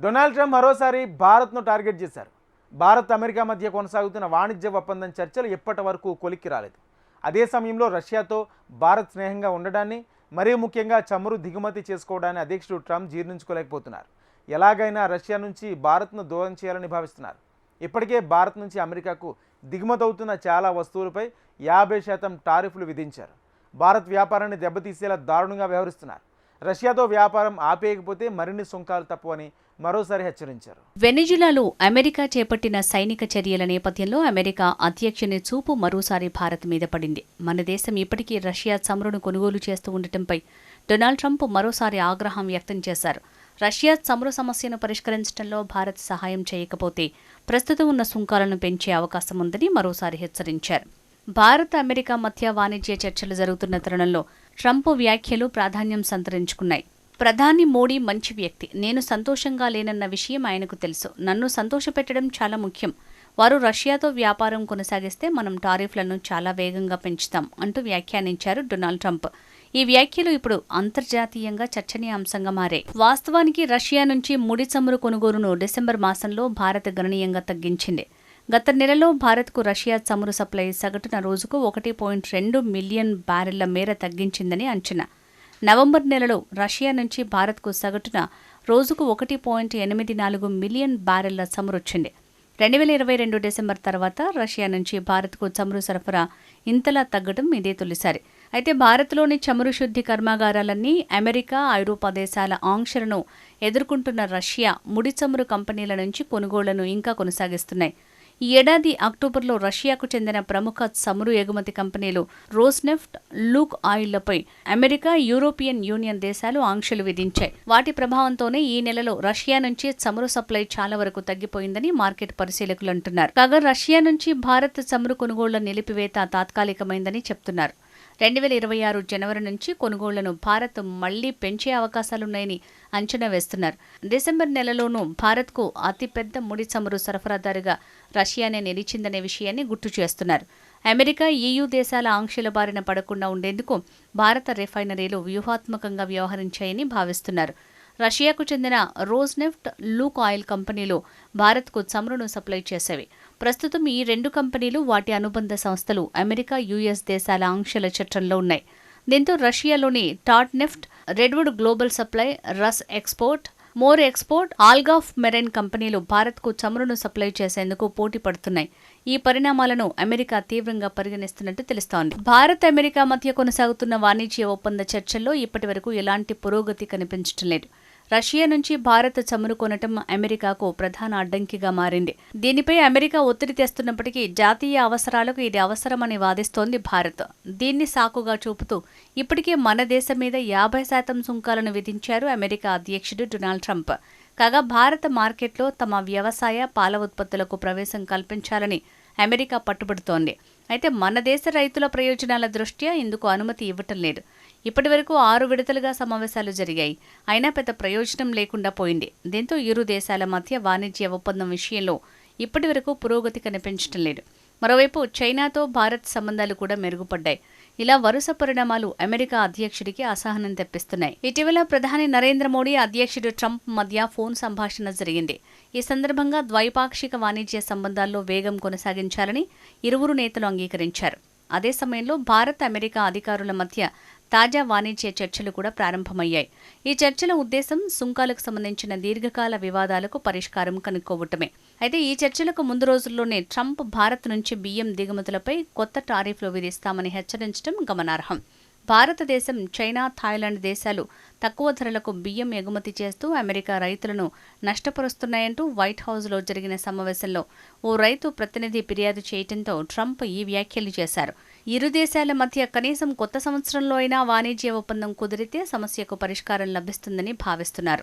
Donald Trump మరోసారి భారత్ను target చేశారు. భారత్ అమెరికా మధ్య కొనసాగుతున్న వాణిజ్య ఒప్పందం చర్చలు ఇప్పటి వరకు కొలిక్కి రాలేదు. అదే సమయంలో రష్యాతో భారత్ స్నేహంగా ఉండడాన్ని, మరీ ముఖ్యంగా చమురు దిగుమతి చేసుకోవడాన్ని అధ్యక్షుడు ట్రంప్ జీర్ణించుకోలేకపోతున్నారు. ఎలాగైనా రష్యా నుంచి భారత్ను దూరం చేయాలని భావిస్తున్నారు. ఇప్పటికే భారత్ నుంచి అమెరికాకు దిగుమతి అవుతున్న చాలా వస్తువులపై 50% టారిఫ్లు విధించారు. భారత్ వ్యాపారాన్ని దెబ్బతీసేలా దారుణంగా వ్యవహరిస్తున్నారు. రష్యాతో వ్యాపారం ఆపేయకపోతే మరిన్ని సుంకాలు తప్పవని మరోసారి హెచ్చరించారు. వెనిజులాలో అమెరికా చేపట్టిన సైనిక చర్యల నేపథ్యంలో అమెరికా అధ్యక్షుని చూపు మరోసారి భారత్ మీద పడింది. మన దేశం ఇప్పటికీ రష్యా చమురును కొనుగోలు చేస్తూ ఉండటంపై డొనాల్డ్ ట్రంప్ మరోసారి ఆగ్రహం వ్యక్తం చేశారు. రష్యా చమురు సమస్యను పరిష్కరించడంలో భారత్ సహాయం చేయకపోతే ప్రస్తుతం ఉన్న సుంకాలను పెంచే అవకాశం ఉందని మరోసారి హెచ్చరించారు. భారత్ అమెరికా మధ్య వాణిజ్య చర్చలు జరుగుతున్న తరుణంలో ట్రంప్ వ్యాఖ్యలు ప్రాధాన్యం సంతరించుకున్నాయి. ప్రధాని మోడీ మంచి వ్యక్తి, నేను సంతోషంగా లేనన్న విషయం ఆయనకు తెలుసు. నన్ను సంతోషపెట్టడం చాలా ముఖ్యం. వారు రష్యాతో వ్యాపారం కొనసాగిస్తే మనం టారిఫ్లను చాలా వేగంగా పెంచుతాం అంటూ వ్యాఖ్యానించారు డొనాల్డ్ ట్రంప్. ఈ వ్యాఖ్యలు ఇప్పుడు అంతర్జాతీయంగా చర్చనీయాంశంగా మారాయి. వాస్తవానికి రష్యా నుంచి ముడి చమురు కొనుగోలును డిసెంబర్ మాసంలో భారత్ గణనీయంగా తగ్గించింది. గత నెలలో భారత్కు రష్యా చమురు సప్లై సగటున రోజుకు 1.2 మిలియన్ బ్యారెళ్ల మేర తగ్గించిందని అంచనా. నవంబర్ నెలలో రష్యా నుంచి భారత్కు సగటున రోజుకు 1.84 మిలియన్ బ్యారెళ్ల చమురొచ్చింది. 2022 డిసెంబర్ తర్వాత రష్యా నుంచి భారత్కు చమురు సరఫరా ఇంతలా తగ్గడం ఇదే తొలిసారి. అయితే భారత్లోని చమురు శుద్ధి కర్మాగారాలన్నీ అమెరికా, ఐరోపా దేశాల ఆంక్షలను ఎదుర్కొంటున్న రష్యా ముడి చమురు కంపెనీల నుంచి కొనుగోళ్లను ఇంకా కొనసాగిస్తున్నాయి. ఈ ఏడాది అక్టోబర్లో రష్యాకు చెందిన ప్రముఖ చమురు ఎగుమతి కంపెనీలు రోస్నెఫ్ట్, లూక్ ఆయిళ్లపై అమెరికా, యూరోపియన్ యూనియన్ దేశాలు ఆంక్షలు విధించాయి. వాటి ప్రభావంతోనే ఈ నెలలో రష్యా నుంచి చమురు సప్లై చాలా వరకు తగ్గిపోయిందని మార్కెట్ పరిశీలకులు అంటున్నారు. కాగా రష్యా నుంచి భారత్ చమురు కొనుగోళ్ల నిలిపివేత తాత్కాలికమైందని చెప్తున్నారు. 2026 జనవరి నుంచి కొనుగోళ్లను భారత్ మళ్లీ పెంచే అవకాశాలున్నాయని అంచనా వేస్తున్నారు. డిసెంబర్ నెలలోనూ భారత్కు అతిపెద్ద ముడి చమురు సరఫరాదారుగా రష్యానే నిలిచిందనే విషయాన్ని గుర్తు చేస్తున్నారు. అమెరికా, EU దేశాల ఆంక్షల బారిన పడకుండా ఉండేందుకు భారత రిఫైనరీలు వ్యూహాత్మకంగా వ్యవహరించాయని భావిస్తున్నారు. రష్యాకు చెందిన రోస్నెఫ్ట్, లూక్ ఆయిల్ కంపెనీలు భారత్కు చమురును సప్లై చేసేవి. ప్రస్తుతం ఈ రెండు కంపెనీలు, వాటి అనుబంధ సంస్థలు అమెరికా, US దేశాల ఆంక్షల చట్టంలో ఉన్నాయి. దీంతో రష్యాలోని టాట్నెఫ్ట్, రెడ్వుడ్ గ్లోబల్ సప్లై, రస్ ఎక్స్పోర్ట్, మోర్ ఎక్స్పోర్ట్, ఆల్గాఫ్ మెరైన్ కంపెనీలు భారత్కు చమురును సప్లై చేసేందుకు పోటీ పడుతున్నాయి. ఈ పరిణామాలను అమెరికా తీవ్రంగా పరిగణిస్తున్నట్టు తెలుస్తోంది. భారత్ అమెరికా మధ్య కొనసాగుతున్న వాణిజ్య ఒప్పంద చర్చల్లో ఇప్పటి వరకు ఎలాంటి పురోగతి కనిపించడం లేదు. రష్యా నుంచి భారత్ చమురు కొనటం అమెరికాకు ప్రధాన అడ్డంకిగా మారింది. దీనిపై అమెరికా ఒత్తిడి తెస్తున్నప్పటికీ జాతీయ అవసరాలకు ఇది అవసరమని వాదిస్తోంది భారత్. దీన్ని సాకుగా చూపుతూ ఇప్పటికే మన దేశం మీద 50% సుంకాలను విధించారు అమెరికా అధ్యక్షుడు డొనాల్డ్ ట్రంప్. కాగా భారత మార్కెట్లో తమ వ్యవసాయ, పాల ఉత్పత్తులకు ప్రవేశం కల్పించాలని అమెరికా పట్టుబడుతోంది. అయితే మన దేశ రైతుల ప్రయోజనాల దృష్ట్యా ఇందుకు అనుమతి ఇవ్వటం లేదు. ఇప్పటి వరకు 6 విడతలుగా సమావేశాలు జరిగాయి. అయినా పెద్ద ప్రయోజనం లేకుండా పోయింది. దీంతో ఇరు దేశాల మధ్య వాణిజ్య ఒప్పందం విషయంలో ఇప్పటి వరకు పురోగతి కనిపించడం లేదు. మరోవైపు చైనాతో భారత్ సంబంధాలు కూడా మెరుగుపడ్డాయి. ఇలా వరుస పరిణామాలు అమెరికా అధ్యక్షుడికి అసహనం తెప్పిస్తున్నాయి. ఇటీవల ప్రధాని నరేంద్ర మోడీ, అధ్యక్షుడు ట్రంప్ మధ్య ఫోన్ సంభాషణ జరిగింది. ఈ సందర్భంగా ద్వైపాక్షిక వాణిజ్య సంబంధాల్లో వేగం కొనసాగించాలని ఇరువురు నేతలు అంగీకరించారు. అదే సమయంలో భారత్, అమెరికా అధికారుల మధ్య తాజా వాణిజ్య చర్చలు కూడా ప్రారంభమయ్యాయి. ఈ చర్చల ఉద్దేశం సుంకాలకు సంబంధించిన దీర్ఘకాల వివాదాలకు పరిష్కారం కనుక్కోవటమే. అయితే ఈ చర్చలకు ముందు రోజుల్లోనే ట్రంప్ భారత్ నుంచి బియ్యం దిగుమతులపై కొత్త టారిఫ్లు విధిస్తామని హెచ్చరించడం గమనార్హం. భారతదేశం, చైనా, థాయిలాండ్ దేశాలు తక్కువ ధరలకు బియ్యం ఎగుమతి చేస్తూ అమెరికా రైతులను నష్టపరుస్తున్నాయంటూ వైట్ హౌస్లో జరిగిన సమావేశంలో ఓ రైతు ప్రతినిధి ఫిర్యాదు చేయడంతో ట్రంప్ ఈ వ్యాఖ్యలు చేశారు. ఇరు దేశాల మధ్య కనీసం కొత్త సంవత్సరంలో అయినా వాణిజ్య ఒప్పందం కుదిరితే సమస్యకు పరిష్కారం లభిస్తుందని భావిస్తున్నారు.